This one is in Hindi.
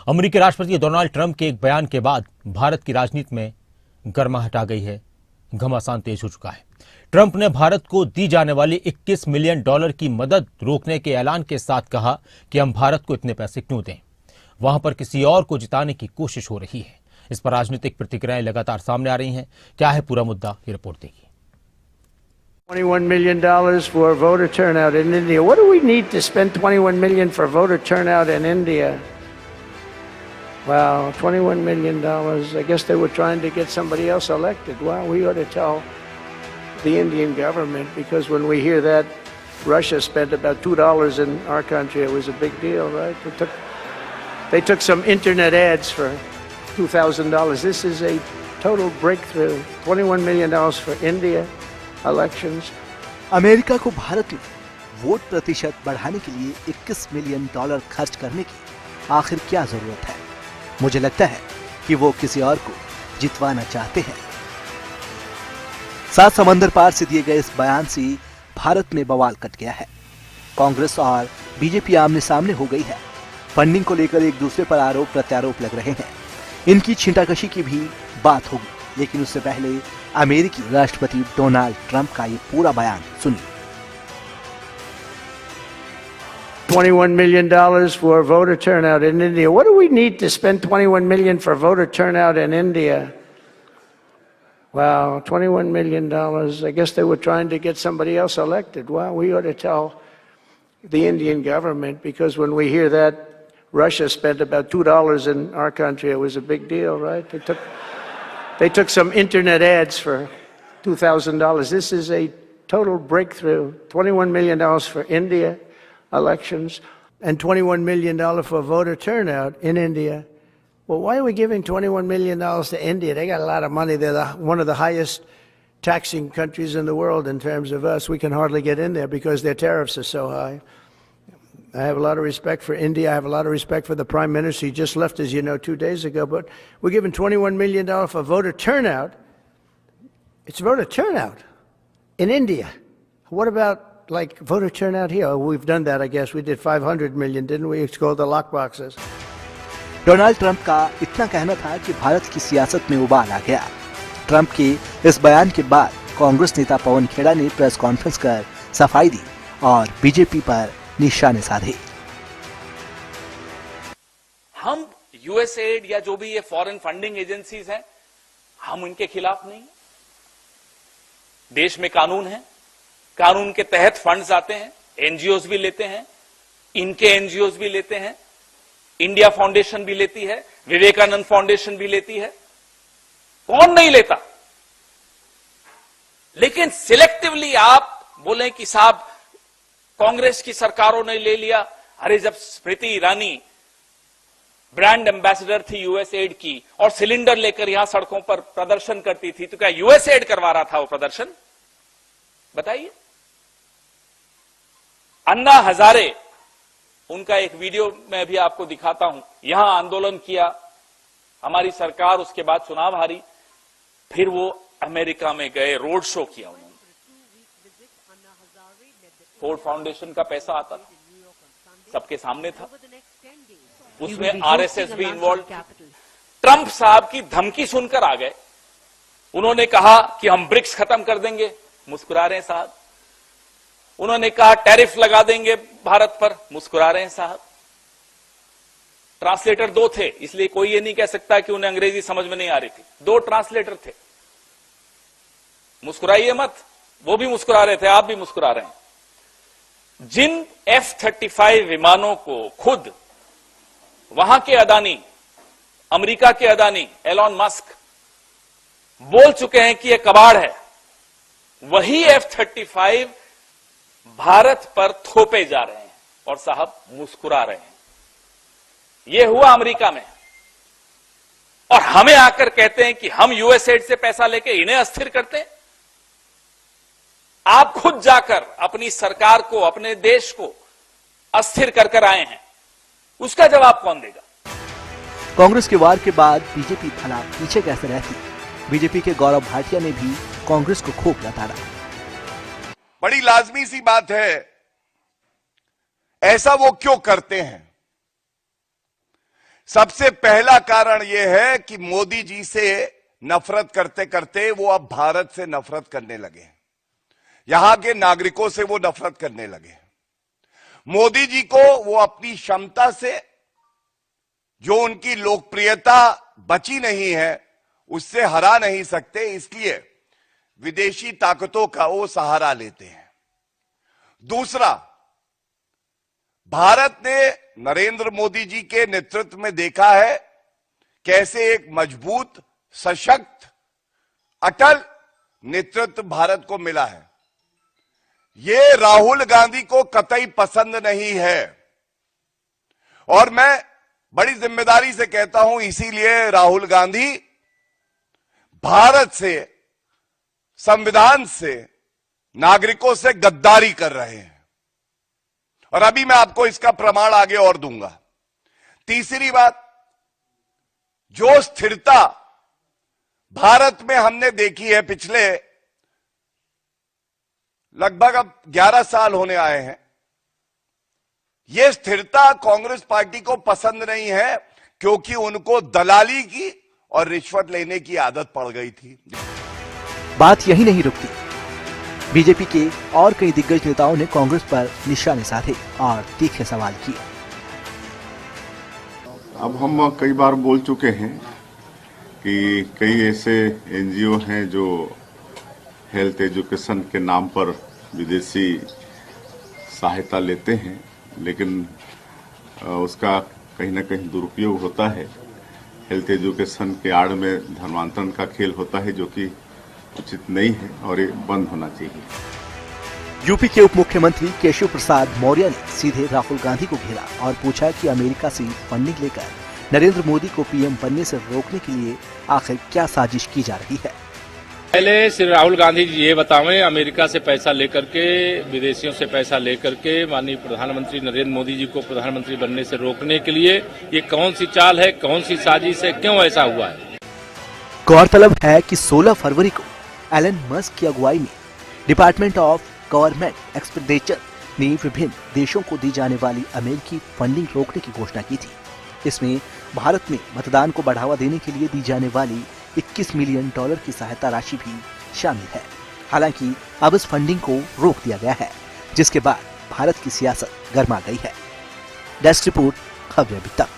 अमेरिकी राष्ट्रपति डोनाल्ड ट्रंप के एक बयान के बाद भारत की राजनीति में गर्माहट आ गई है। घमासान तेज हो चुका है। ट्रंप ने भारत को दी जाने वाली $21 मिलियन की मदद रोकने के ऐलान के साथ कहा कि हम भारत को इतने पैसे क्यों दें, वहां पर किसी और को जिताने की कोशिश हो रही है। इस पर राजनीतिक प्रतिक्रियाएं लगातार सामने आ रही हैं। क्या है पूरा मुद्दा, ये रिपोर्ट देखिए। $21 million for voter turnout in India. What do we need to spend $21 million for voter turnout in India? Wow, $21 million. I guess they were trying to get somebody else elected. Wow, we ought to tell the Indian government, because when we hear that Russia spent about $2 in our country, it was a big deal, right? They took some internet ads for $2,000. This is a total breakthrough. $21 million for India elections. America को भारत में वोट प्रतिशत बढ़ाने के लिए $21 मिलियन खर्च करने की आखिर क्या जरूरत है? मुझे लगता है कि वो किसी और को जितवाना चाहते हैं। सात समंदर पार से दिए गए इस बयान से भारत में बवाल कट गया है। कांग्रेस और बीजेपी आमने सामने हो गई है। फंडिंग को लेकर एक दूसरे पर आरोप प्रत्यारोप लग रहे हैं। इनकी छींटाकशी की भी बात होगी, लेकिन उससे पहले अमेरिकी राष्ट्रपति डोनाल्ड ट्रंप का ये पूरा बयान सुनिए। $21 million for voter turnout in India. What do we need to spend $21 million for voter turnout in India? Wow, $21 million. I guess they were trying to get somebody else elected. Wow, we ought to tell the Indian government, because when we hear that Russia spent about $2 in our country, it was a big deal, right? They took some internet ads for $2,000. This is a total breakthrough. $21 million for India elections and $21 million for voter turnout in India. Well, why are we giving $21 million to India? They got a lot of money. They're one of the highest taxing countries in the world in terms of us. We can hardly get in there because their tariffs are so high. I have a lot of respect for India. I have a lot of respect for the Prime Minister. He just left, as you know, 2 days ago. But we're giving $21 million for voter turnout. It's voter turnout in India. What about, like, voter turnout here? Oh, we've done that, I guess. We did 500 million, didn't we? It's called the lockboxes. Donald Trump का इतना कहना था कि भारत की सियासत में उबाल आ गया। ट्रंप के इस बयान के बाद कांग्रेस नेता पवन खेड़ा ने प्रेस कॉन्फ्रेंस कर सफाई दी और बीजेपी पर निशाने साधे। हम यूएसएड या जो भी ये फॉरेन फंडिंग एजेंसीज हैं, हम उनके खिलाफ नहीं। देश में कानून है, कानून के तहत फंड्स आते हैं, एनजीओज भी लेते हैं, इनके एनजीओज भी लेते हैं, इंडिया फाउंडेशन भी लेती है, विवेकानंद फाउंडेशन भी लेती है। कौन नहीं लेता? लेकिन सिलेक्टिवली आप बोलें कि साहब कांग्रेस की सरकारों ने ले लिया। अरे जब स्मृति ईरानी ब्रांड एम्बेसडर थी यूएसएड की और सिलेंडर लेकर यहां सड़कों पर प्रदर्शन करती थी, तो क्या यूएसएड करवा रहा था वो प्रदर्शन? बताइए। अन्ना हजारे, उनका एक वीडियो मैं भी आपको दिखाता हूं। यहां आंदोलन किया हमारी सरकार, उसके बाद चुनाव हारी, फिर वो अमेरिका में गए, रोड शो किया उन्होंने। फोर्ड फाउंडेशन का पैसा आता था, सबके सामने था, उसमें आरएसएस भी इन्वॉल्व। ट्रंप साहब की धमकी सुनकर आ गए। उन्होंने कहा कि हम ब्रिक्स खत्म कर देंगे, मुस्कुरा रहे हैं साहब। उन्होंने कहा टैरिफ लगा देंगे भारत पर, मुस्कुरा रहे हैं साहब। ट्रांसलेटर 2 थे, इसलिए कोई ये नहीं कह सकता कि उन्हें अंग्रेजी समझ में नहीं आ रही थी। 2 ट्रांसलेटर थे। मुस्कुराइए मत, वो भी मुस्कुरा रहे थे, आप भी मुस्कुरा रहे हैं। जिन F-35 विमानों को खुद वहां के अदानी, अमेरिका के अदानी एलॉन मस्क बोल चुके हैं कि यह कबाड़ है, वही F-35 भारत पर थोपे जा रहे हैं और साहब मुस्कुरा रहे हैं। यह हुआ अमेरिका में, और हमें आकर कहते हैं कि हम यूएसएड से पैसा लेके इन्हें अस्थिर करते हैं। आप खुद जाकर अपनी सरकार को, अपने देश को अस्थिर कर आए हैं, उसका जवाब कौन देगा? कांग्रेस के वार के बाद बीजेपी भला पीछे कैसे रहती? बीजेपी के गौरव भाटिया ने भी कांग्रेस को खूब लताड़ा। बड़ी लाजमी सी बात है, ऐसा वो क्यों करते हैं? सबसे पहला कारण यह है कि मोदी जी से नफरत करते करते वो अब भारत से नफरत करने लगे, यहां के नागरिकों से वो नफरत करने लगे। मोदी जी को वो अपनी क्षमता से, जो उनकी लोकप्रियता बची नहीं है, उससे हरा नहीं सकते, इसलिए विदेशी ताकतों का वो सहारा लेते हैं। दूसरा, भारत ने नरेंद्र मोदी जी के नेतृत्व में देखा है कैसे एक मजबूत, सशक्त, अटल नेतृत्व भारत को मिला है। ये राहुल गांधी को कतई पसंद नहीं है, और मैं बड़ी जिम्मेदारी से कहता हूं, इसीलिए राहुल गांधी भारत से, संविधान से, नागरिकों से गद्दारी कर रहे हैं, और अभी मैं आपको इसका प्रमाण आगे और दूंगा। तीसरी बात, जो स्थिरता भारत में हमने देखी है पिछले लगभग अब 11 साल होने आए हैं, यह स्थिरता कांग्रेस पार्टी को पसंद नहीं है, क्योंकि उनको दलाली की और रिश्वत लेने की आदत पड़ गई थी। बात यही नहीं रुकती। बीजेपी के और कई दिग्गज नेताओं ने कांग्रेस पर निशाने साधे और तीखे सवाल किए। अब हम कई बार बोल चुके हैं कि कई ऐसे एनजीओ हैं जो हेल्थ एजुकेशन के नाम पर विदेशी सहायता लेते हैं, लेकिन उसका कहीं ना कहीं दुरुपयोग होता है। हेल्थ एजुकेशन के आड़ में धर्मांतरण का खेल होता है, जो कि उचित नहीं है और ये बंद होना चाहिए। यूपी के उप मुख्यमंत्री केशव प्रसाद मौर्य ने सीधे राहुल गांधी को घेरा और पूछा कि अमेरिका से फंडिंग लेकर नरेंद्र मोदी को पीएम बनने से रोकने के लिए आखिर क्या साजिश की जा रही है। पहले श्री राहुल गांधी जी ये बतावें, अमेरिका से पैसा लेकर के, विदेशियों से पैसा लेकर के माननीय प्रधानमंत्री नरेंद्र मोदी जी को प्रधानमंत्री बनने से रोकने के लिए ये कौन सी चाल है, कौन सी साजिश है, क्यों ऐसा हुआ है? गौरतलब है कि 16 फरवरी को एलन मस्क की अगुवाई में डिपार्टमेंट ऑफ गवर्नमेंट एक्सपेंडिचर ने विभिन्न देशों को दी जाने वाली अमेरिकी फंडिंग रोकने की घोषणा की थी। इसमें भारत में मतदान को बढ़ावा देने के लिए दी जाने वाली $21 मिलियन की सहायता राशि भी शामिल है। हालांकि अब इस फंडिंग को रोक दिया गया है, जिसके बाद भारत की सियासत गर्मा गई है। डेस्क रिपोर्ट, खबर अभी तक।